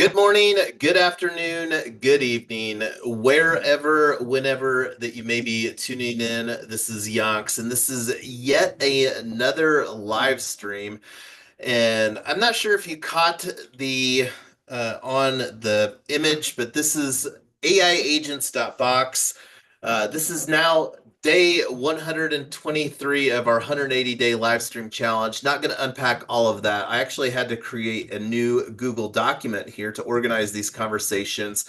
Good morning, good afternoon, good evening, wherever, whenever that you may be tuning in. This is Yonks, and this is yet another live stream. And I'm not sure if you caught the on the image, but this is AiAgents.box. This is now day 123 of our 180-day live stream challenge. Not going to unpack all of that. I actually had to create a new Google document here to organize these conversations.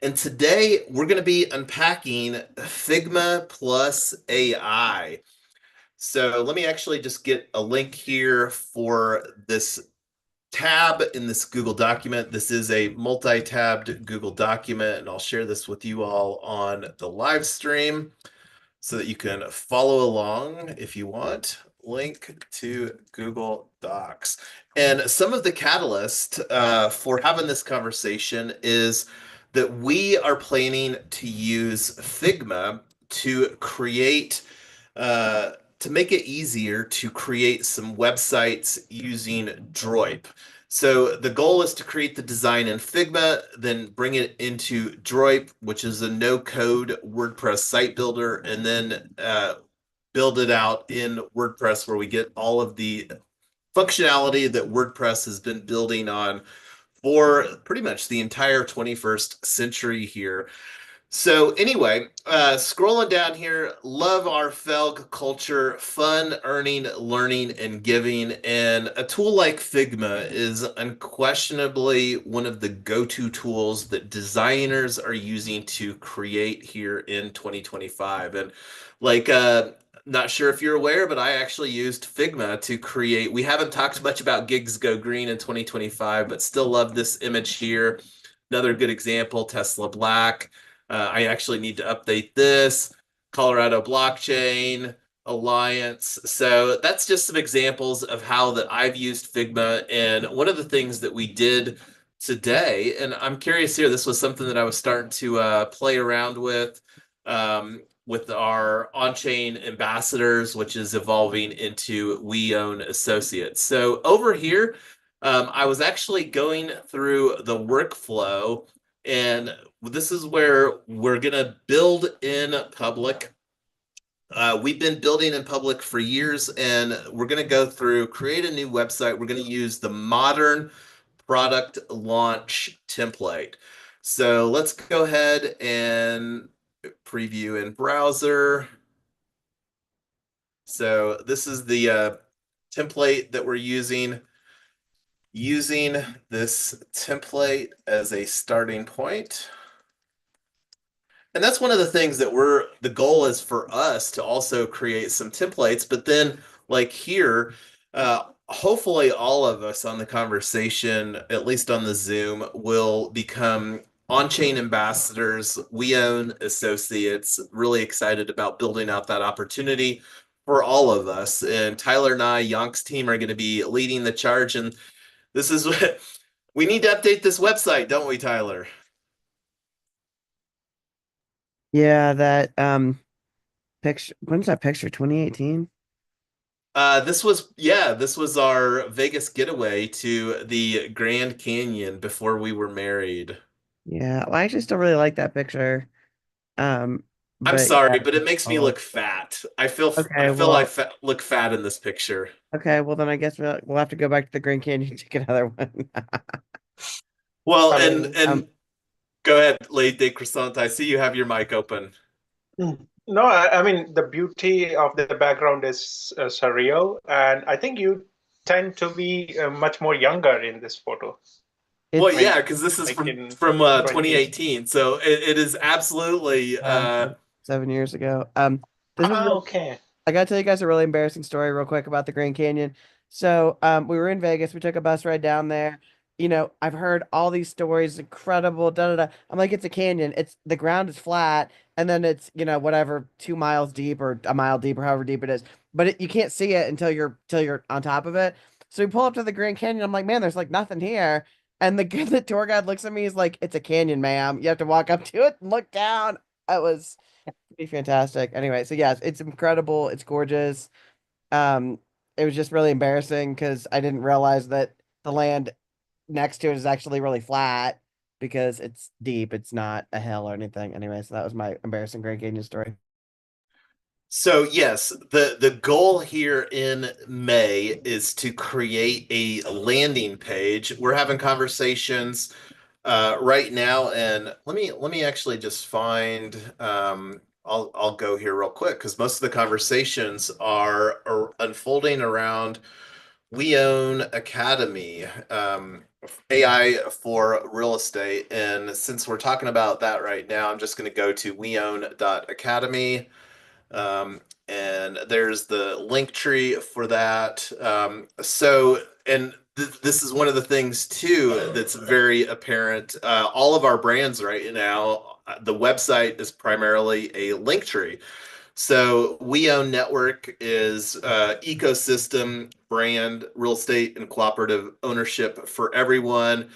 And today we're going to be unpacking Figma plus AI. So let me actually just get a link here for this tab in this Google document. This is a multi-tabbed Google document, and I'll share this with you all on the live stream so that you can follow along if you want. Link to Google Docs. And some of the catalyst for having this conversation is that we are planning to use Figma to create to make it easier to create some websites using Droip. So the goal is to create the design in Figma, then bring it into Droip, which is a no-code WordPress site builder, and then build it out in WordPress where we get all of the functionality that WordPress has been building on for pretty much the entire 21st century here. So anyway, scrolling down here, love our Felg culture, fun, earning, learning, and giving. And a tool like Figma is unquestionably one of the go-to tools that designers are using to create here in 2025. And like, not sure if you're aware, but I actually used Figma to create. We haven't talked much about Gigs Go Green in 2025, but still love this image here. Another good example, Tesla Black. I actually need to update this. Colorado Blockchain Alliance. So that's just some examples of how that I've used Figma. And one of the things that we did today, and I'm curious here, this was something that I was starting to play around with our on-chain ambassadors, which is evolving into We Own Associates. So over here, I was actually going through the workflow, and this is where we're going to build in public. We've been building in public for years, and we're going to go through, create a new website. We're going to use the modern product launch template. So let's go ahead and preview in browser. So this is the template that we're using this template as a starting point. And that's one of the things that the goal is for us to also create some templates, but then like here, hopefully all of us on the conversation, at least on the Zoom, will become on-chain ambassadors. We own associates, really excited about building out that opportunity for all of us. And Tyler and I, Yonk's team, are going to be leading the charge. And this is what we need to update this website, don't we, Tyler? Yeah, that picture, when's that picture? 2018? This was our Vegas getaway to the Grand Canyon before we were married. Yeah, well, I actually still really like that picture. Um, I'm but yeah, sorry, but it makes me oh, look fat. I okay, feel I well, fa look fat in this picture. then I guess we'll have to go back to the Grand Canyon and take another one. Well, I and mean, and go ahead, Lady Croissant. I see you have your mic open. no, I mean, the beauty of the background is surreal, and I think you tend to be much more younger in this photo. Well, I It's yeah, mean, because this is like from in from 20s. 2018, so it is absolutely uh, 7 years ago. This was Ah, real. okay. I gotta tell you guys a really embarrassing story real quick about the Grand Canyon. So, we were in Vegas. We took a bus ride down there. I've heard all these stories, incredible, da da da. I'm like, it's a canyon. It's the ground is flat, and then it's, whatever, 2 miles deep or a mile deep or however deep it is. But you can't see it until you're on top of it. So we pull up to the Grand Canyon. I'm like, man, there's like nothing here. And the tour guide looks at me. He's like, it's a canyon, ma'am. You have to walk up to it and look down. It was pretty fantastic. Anyway, so yes, it's incredible. It's gorgeous. Um, it was just really embarrassing because I didn't realize that the land next to it is actually really flat because it's deep. It's not a hill or anything. Anyway, so that was my embarrassing Grand Canyon story. So yes, the goal here in May is to create a landing page. We're having conversations right now, and let me actually just find. I'll go here real quick because most of the conversations are unfolding around We Own Academy, AI for real estate. And since we're talking about that right now, I'm just going to go to weown.academy. And there's the link tree for that. And this is one of the things too that's very apparent. All of our brands right now, the website is primarily a link tree. So We Own Network is ecosystem, brand, real estate, and cooperative ownership for everyone.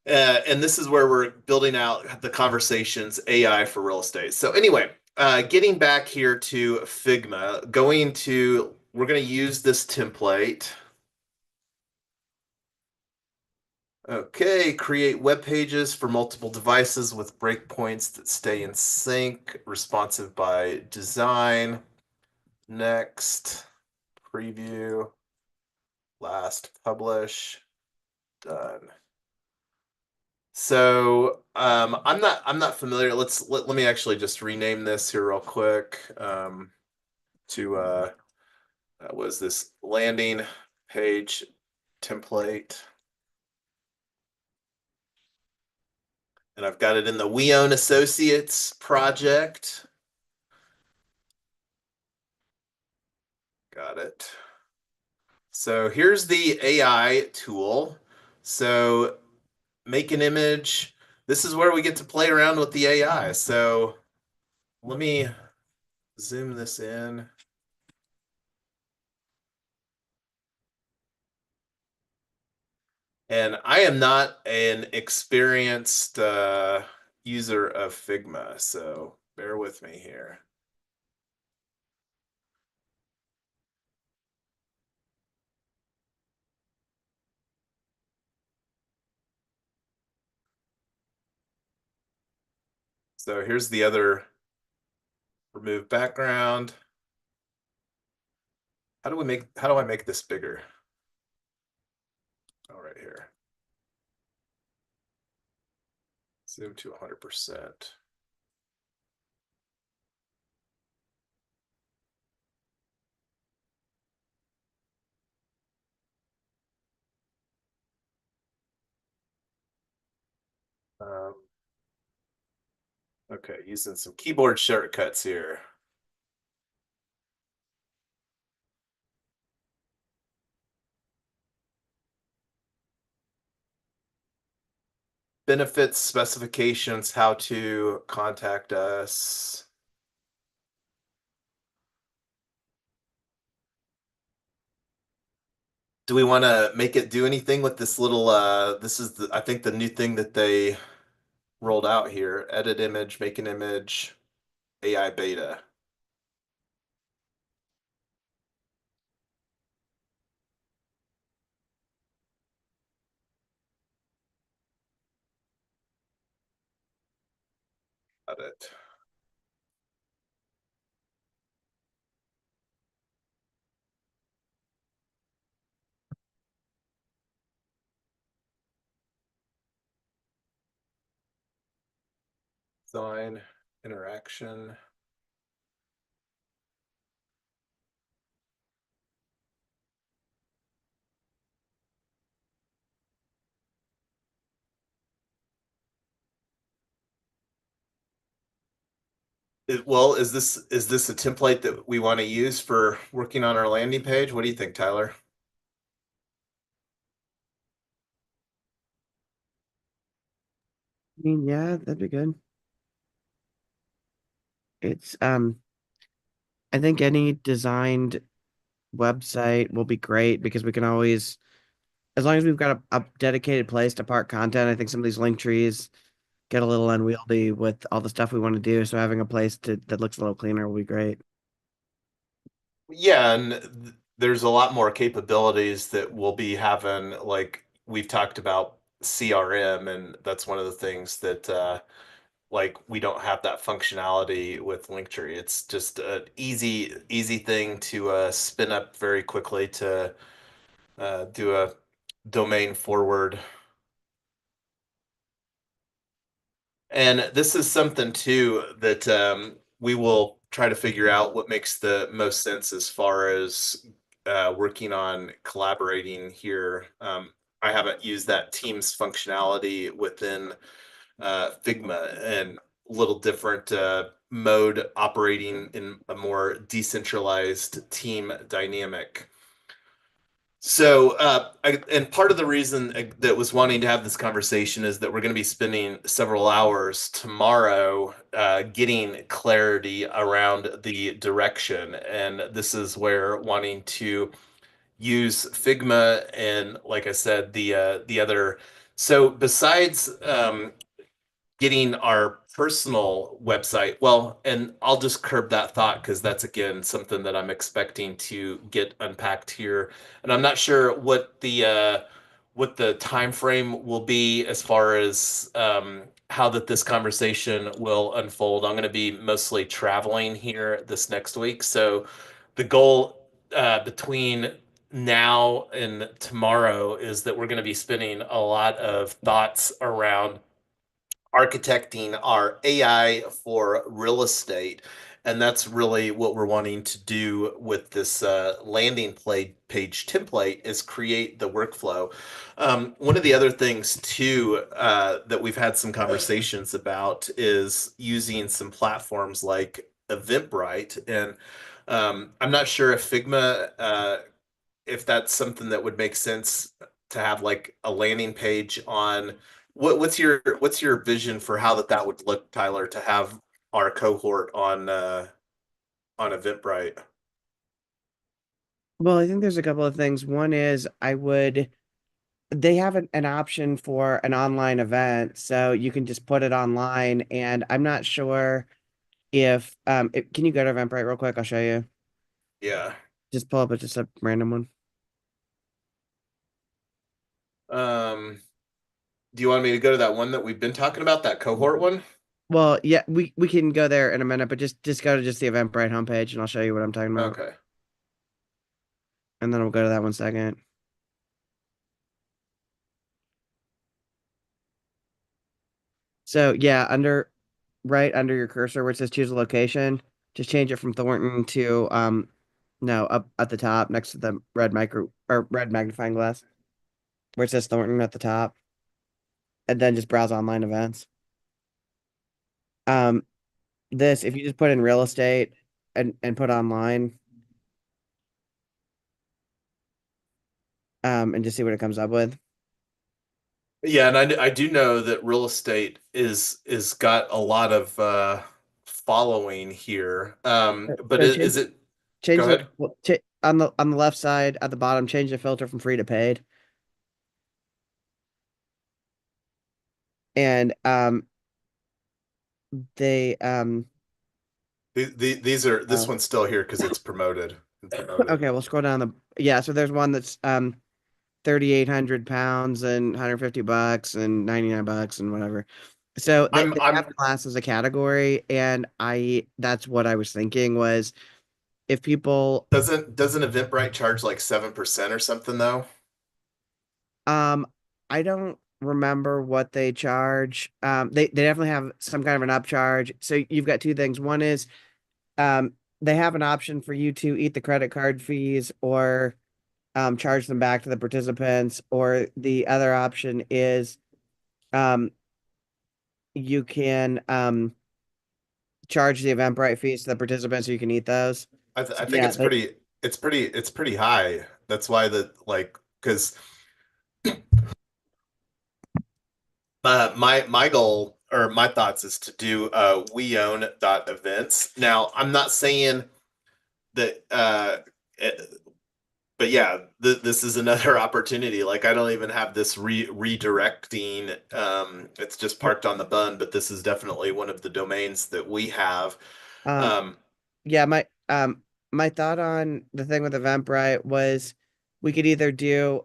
And this is where we're building out the conversations AI for real estate. So anyway, getting back here to Figma, we're going to use this template. Okay, create web pages for multiple devices with breakpoints that stay in sync, responsive by design. Next, preview, last, publish, done. So I'm not familiar. Let me actually just rename this here real quick to was this landing page template, and I've got it in the We Own Associates project. Got it. So here's the AI tool. So make an image. This is where we get to play around with the AI. So let me zoom this in. And I am not an experienced user of Figma, so bear with me here. So here's the other remove background. How do I make this bigger? Oh, right here. Zoom to 100%. Um, okay, using some keyboard shortcuts here. Benefits, specifications, how to contact us. Do we want to make it do anything with this little this is I think the new thing that they rolled out here. Edit image, make an image, AI beta. Got it. Design, interaction. Well, is this a template that we want to use for working on our landing page? What do you think, Tyler? I mean, yeah, that'd be good. It's I think any designed website will be great because we can always, as long as we've got a dedicated place to park content, I think some of these link trees get a little unwieldy with all the stuff we want to do. So having a place that looks a little cleaner will be great. Yeah, and there's a lot more capabilities that we'll be having. Like we've talked about CRM, and that's one of the things that like we don't have that functionality with Linktree. It's just an easy thing to spin up very quickly to do a domain forward. And this is something too that we will try to figure out what makes the most sense as far as working on collaborating here. I haven't used that Teams functionality within Figma, and little different mode operating in a more decentralized team dynamic. So, and part of the reason that was wanting to have this conversation is that we're going to be spending several hours tomorrow getting clarity around the direction. And this is where wanting to use Figma and, like I said, the other. So, besides getting our personal website, well, and I'll just curb that thought because that's again something that I'm expecting to get unpacked here, and I'm not sure what the time frame will be as far as how that this conversation will unfold. I'm going to be mostly traveling here this next week, so the goal between now and tomorrow is that we're going to be spending a lot of thoughts around architecting our AI for real estate. And that's really what we're wanting to do with this landing page template is create the workflow. One of the other things too that we've had some conversations about is using some platforms like Eventbrite. And I'm not sure if Figma if that's something that would make sense to have like a landing page on what's your vision for how that would look, Tyler, to have our cohort on Eventbrite? Well, I think there's a couple of things. One is they have an option for an online event, so you can just put it online. And I'm not sure can you go to Eventbrite real quick? I'll show you. Yeah. Just pull up just a random one. Um, do you want me to go to that one that we've been talking about, that cohort one? Well, yeah, we can go there in a minute, but just go to just the Eventbrite homepage and I'll show you what I'm talking about. Okay. And then we'll go to that one second. So yeah, right under your cursor where it says choose a location, just change it from Thornton to no, up at the top next to the red magnifying glass where it says Thornton at the top, and then just browse online events. Um, this if you just put in real estate and put online, and just see what it comes up with. Yeah, and I do know that real estate is got a lot of following here. But So is it change go the ahead? on the left side at the bottom, change the filter from free to paid. And they These are this oh, one's still here because it's promoted. Promoted. okay, we'll scroll down so there's one that's 3,800 pounds and $150 and $99 and whatever. So they I'm have class as a category, and that's what I was thinking was if people doesn't Eventbrite charge like 7% or something though? I don't remember what they charge. They definitely have some kind of an upcharge. So you've got two things. One is um they have an option for you to eat the credit card fees or charge them back to the participants, or the other option is um you can charge the Eventbrite fees to the participants so you can eat those. So I think yeah, it's pretty high. That's why like because my goal or my thoughts is to do we own dot events. Now I'm not saying that eh, but yeah, this is another opportunity. Like I don't even have this redirecting. It's just parked on the bun, but this is definitely one of the domains that we have. um Um, yeah, my thought on the thing with Eventbrite was we could either do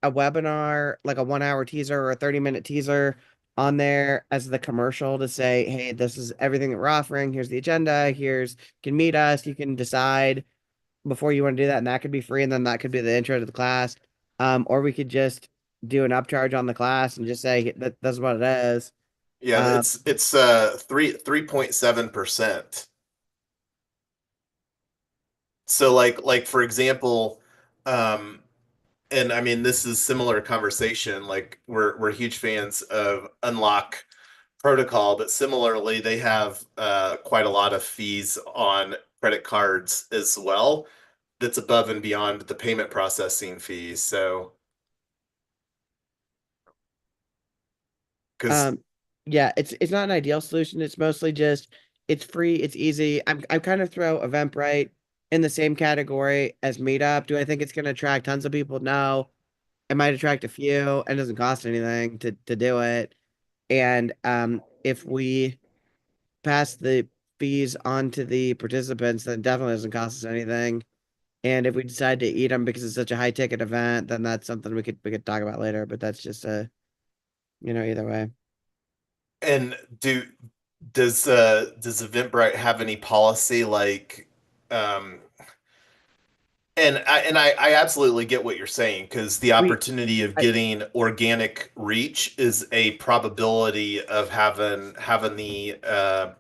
a webinar, like a 1 hour teaser or a 30-minute teaser on there as the commercial to say, hey, this is everything that we're offering. Here's the agenda. Here's, you can meet us. You can decide before you want to do that. And that could be free. And then that could be the intro to the class. Or we could just do an upcharge on the class and just say that that's what it is. Yeah, Um, it's 3.7%. So like for example, and I mean this is similar conversation. Like we're huge fans of Unlock Protocol, but similarly they have quite a lot of fees on credit cards as well. That's above and beyond the payment processing fees. So because Um, yeah, it's not an ideal solution. It's mostly just it's free, it's easy. I kind of throw Eventbrite in the same category as Meetup. Do I think it's going to attract tons of people? No. It might attract a few, and it doesn't cost anything to do it. And if we pass the fees on to the participants, then it definitely doesn't cost us anything. And if we decide to eat them because it's such a high ticket event, then that's something we could talk about later. But that's just either way. and does Eventbrite have any policy like um and I absolutely get what you're saying because the We opportunity of getting organic reach is a probability of having the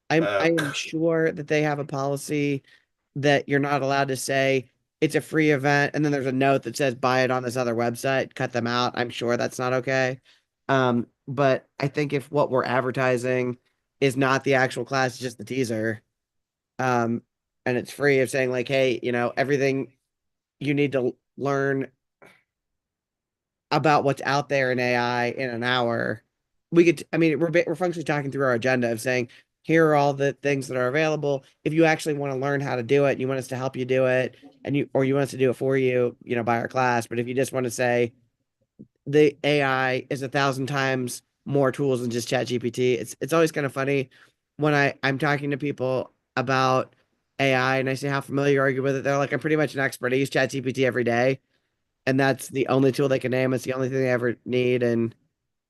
I am sure that they have a policy that you're not allowed to say it's a free event and then there's a note that says buy it on this other website, cut them out. I'm sure that's not okay. But I think if what we're advertising is not the actual class, it's just the teaser, um, and it's free of saying like, hey, everything you need to learn about what's out there in AI in an hour. I mean, we're functionally talking through our agenda of saying, here are all the things that are available. If you actually want to learn how to do it, you want us to help you do it, or you want us to do it for you, by our class. But if you just want to say the AI is 1,000 times more tools than just Chat GPT, it's always kind of funny when I'm talking to people about AI and I say how familiar are you with it. They're like, I'm pretty much an expert. I use Chat GPT every day and that's the only tool they can name. It's the only thing they ever need. And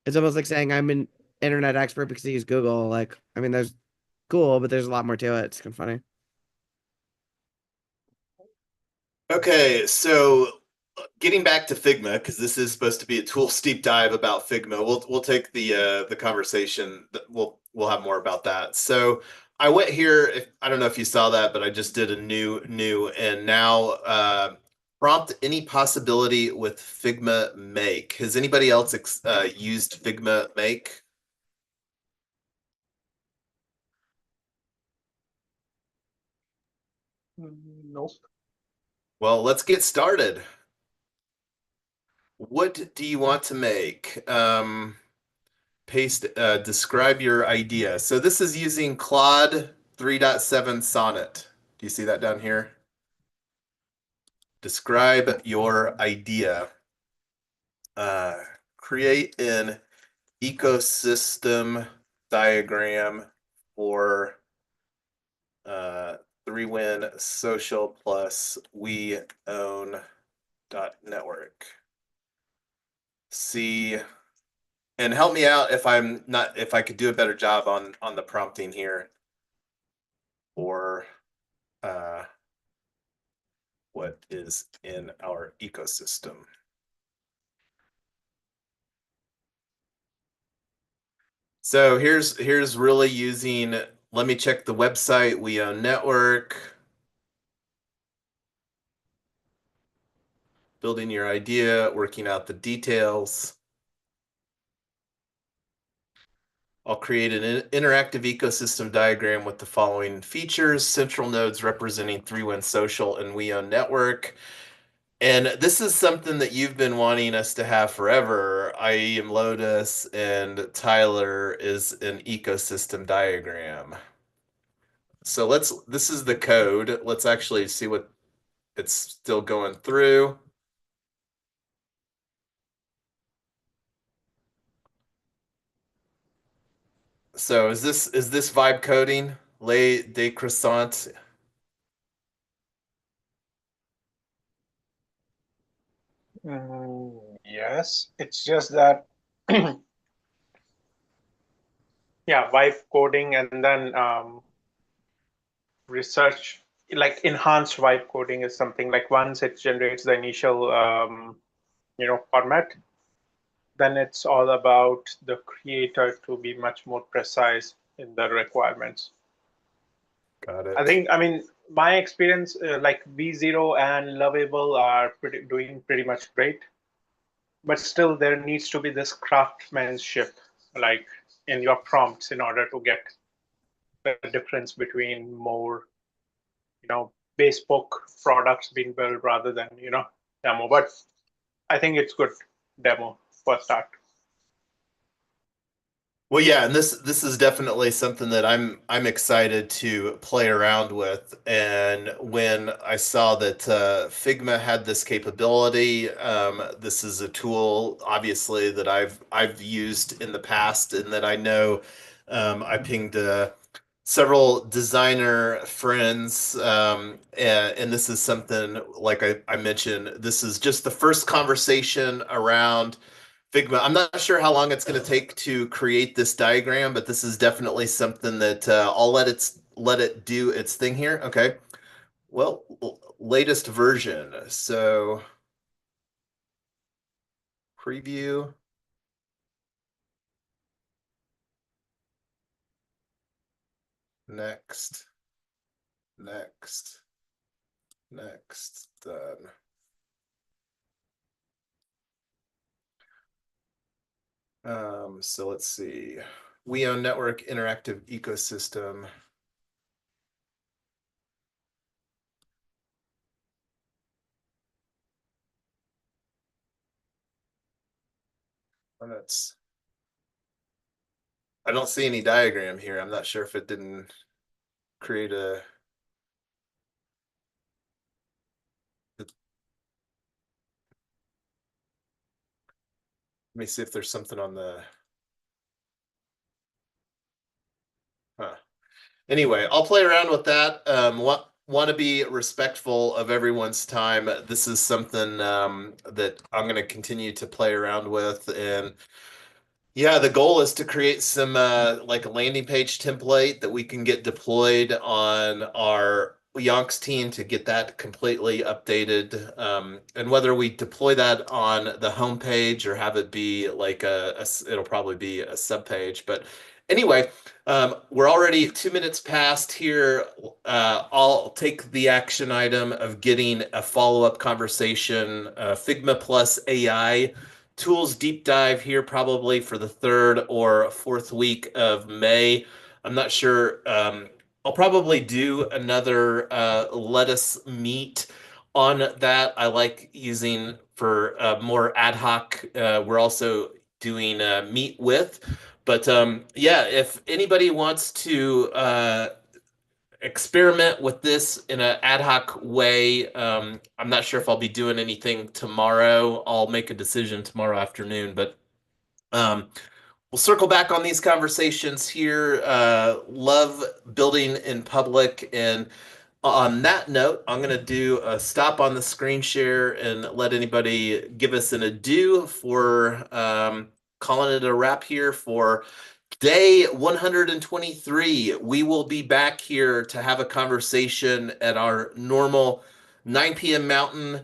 it's almost like saying I'm an internet expert because I use Google. Like, I mean, there's cool, but there's a lot more to it. It's kind of funny. Okay, so getting back to Figma, because this is supposed to be a tools deep dive about Figma. We'll take the conversation. We'll have more about that. So I went here. I don't know if you saw that, but I just did a new, and now prompt any possibility with Figma Make. Has anybody else used Figma Make? Nope. Well, let's get started. What do you want to make? Describe your idea. So this is using Claude 3.7 Sonnet. Do you see that down here? Describe your idea. Create an ecosystem diagram for uh, 3Win Social plus We Own network. See, and help me out if I could do a better job on the prompting here or what is in our ecosystem. So here's really using, let me check the website, We Own Network, building your idea, working out the details. I'll create an interactive ecosystem diagram with the following features: central nodes representing 3Win Social and We Own Network. And this is something that you've been wanting us to have forever. I am Lotus and Tyler is an ecosystem diagram. So this is the code. Let's actually see what it's still going through. So is this vibe coding? Lay de croissant. Yes, it's just that, yeah, vibe coding and then research, like enhanced vibe coding is something like once it generates the initial, format, then it's all about the creator to be much more precise in the requirements. Got I it. think, I mean, my experience, like V0 and Lovable are doing pretty much great, but still there needs to be this craftsmanship, like in your prompts, in order to get the difference between more, bespoke products being built rather than, demo. But I think it's good demo for start. Well, yeah, and this is definitely something that I'm excited to play around with. And when I saw that Figma had this capability, this is a tool obviously that I've used in the past, and that I know I pinged several designer friends, and this is something like I mentioned. This is just the first conversation around Figma. I'm not sure how long it's going to take to create this diagram, but this is definitely something that I'll let it do its thing here. Okay. Well, latest version. So preview. Next. Next. Next. Done. So let's see. We own network interactive ecosystem. And that's, I don't see any diagram here. I'm not sure if it didn't create a. Let me see if there's something on the. Huh. Anyway, I'll play around with that. Want to be respectful of everyone's time. This is something that I'm going to continue to play around with, and yeah, the goal is to create some like a landing page template that we can get deployed on our Yonks team to get that completely updated. And whether we deploy that on the homepage or have it be like it'll probably be a sub page. But anyway, we're already 2 minutes past here. I'll take the action item of getting a follow-up conversation, Figma plus AI tools deep dive here probably for the 3rd or 4th week of May. I'm not sure. I'll probably do another let us meet on that. I like using for more ad hoc. We're also doing meet with. But yeah, if anybody wants to experiment with this in an ad hoc way. I'm not sure if I'll be doing anything tomorrow. I'll make a decision tomorrow afternoon, but um, we'll circle back on these conversations here. Love building in public. And on that note, I'm going to do a stop on the screen share and let anybody give us an adieu for calling it a wrap here for Day 123. We will be back here to have a conversation at our normal 9 p.m. Mountain,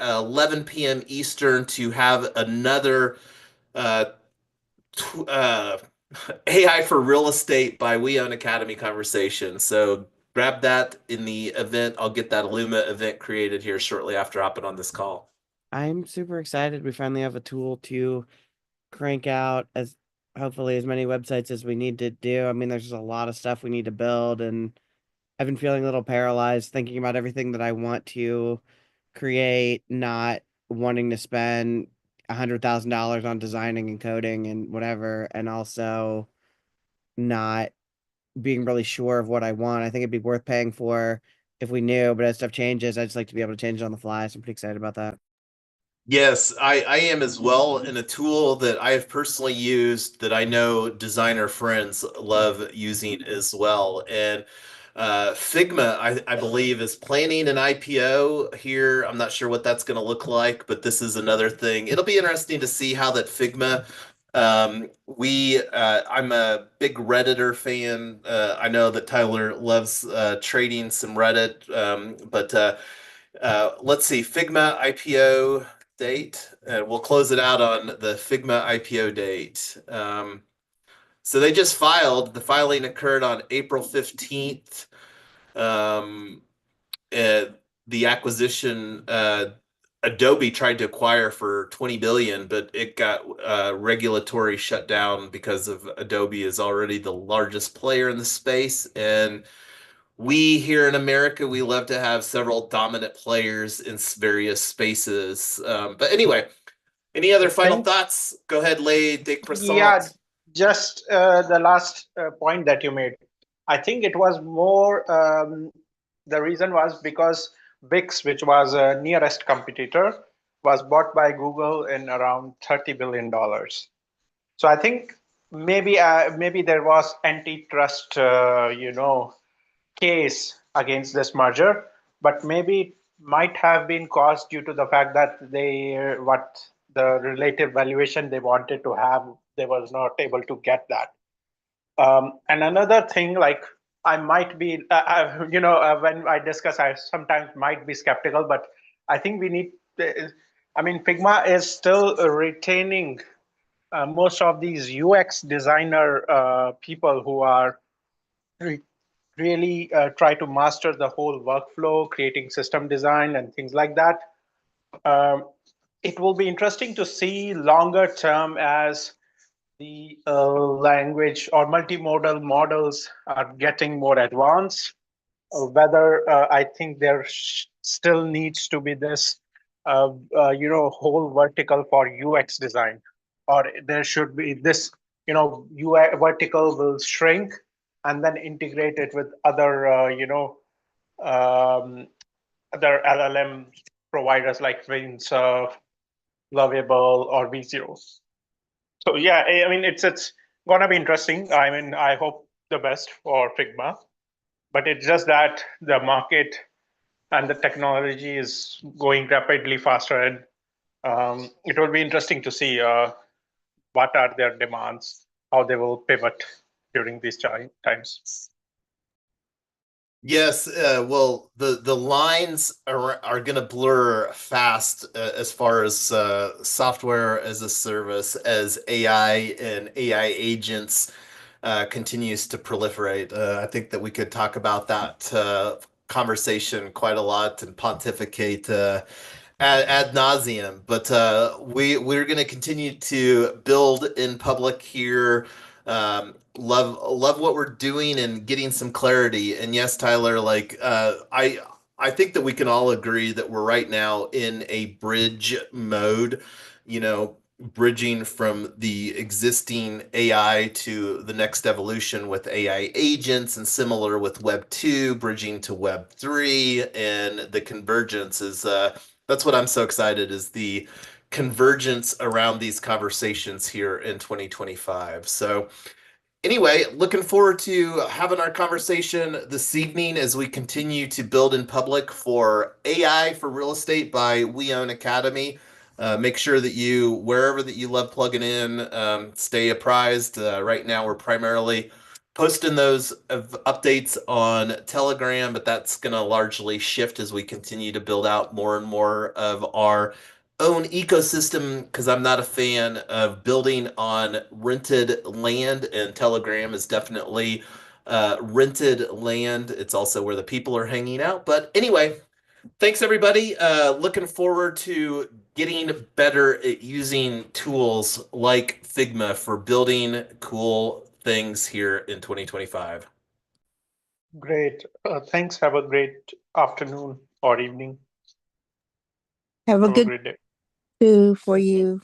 11 p.m. Eastern to have another uh, AI for real estate by We Own Academy conversation. So grab that in the event. I'll get that Illuma event created here shortly after hopping on this call. I'm super excited. We finally have a tool to crank out as hopefully as many websites as we need to do. I mean, there's just a lot of stuff we need to build, and I've been feeling a little paralyzed thinking about everything that I want to create, not wanting to spend $100,000 on designing and coding and whatever, and also not being really sure of what I want. I think it'd be worth paying for if we knew, but as stuff changes, I just like to be able to change it on the fly. So I'm pretty excited about that. Yes, I am as well. And a tool that I have personally used that I know designer friends love using as well. And Figma, I believe, is planning an IPO here. I'm not sure what that's going to look like, but this is another thing. It'll be interesting to see how that Figma. I'm a big Redditor fan. I know that Tyler loves trading some Reddit, but let's see, Figma IPO date. We'll close it out on the Figma IPO date. So they just filed. The filing occurred on April 15th. The acquisition, Adobe tried to acquire for 20 billion, but it got regulatory shut down because of Adobe is already the largest player in the space. And we here in America, we love to have several dominant players in various spaces. But anyway, any other final thoughts? Go ahead, lay des croissants. Yeah, just the last point that you made. I think it was more, the reason was because Wix, which was a nearest competitor, was bought by Google in around $30 billion. So I think maybe there was antitrust, case against this merger, but maybe it might have been caused due to the fact that what the relative valuation they wanted to have, they was not able to get that. And another thing, like I might be, when I discuss, I sometimes might be skeptical, but I think we need. Figma is still retaining most of these UX designer people who are really try to master the whole workflow, creating system design and things like that. It will be interesting to see longer term as the language or multimodal models are getting more advanced, whether I think there still needs to be this, whole vertical for UX design, or there should be this, UI vertical will shrink and then integrate it with other, other LLM providers like Windsurf, Lovable, or V0. So yeah, it's gonna be interesting. I hope the best for Figma, but it's just that the market and the technology is going rapidly faster, and it will be interesting to see what are their demands, how they will pivot during these times. Yes, well, the lines are going to blur fast as far as software as a service as AI and AI agents continues to proliferate. I think that we could talk about that conversation quite a lot and pontificate ad nauseum. But we're going to continue to build in public here. Love what we're doing and getting some clarity. And yes, Tyler, like I think that we can all agree that we're right now in a bridge mode, bridging from the existing AI to the next evolution with AI agents, and similar with Web 2, bridging to Web 3, and the convergence is that's what I'm so excited is the convergence around these conversations here in 2025. So anyway, looking forward to having our conversation this evening as we continue to build in public for AI for real estate by We Own Academy. Make sure that you, wherever that you love plugging in, stay apprised. Right now, we're primarily posting those updates on Telegram, but that's going to largely shift as we continue to build out more and more of our own ecosystem, because I'm not a fan of building on rented land, and Telegram is definitely rented land. It's also where the people are hanging out. But anyway, thanks everybody. Looking forward to getting better at using tools like Figma for building cool things here in 2025. Great. Thanks. Have a great afternoon or evening. Have a good great day too for you.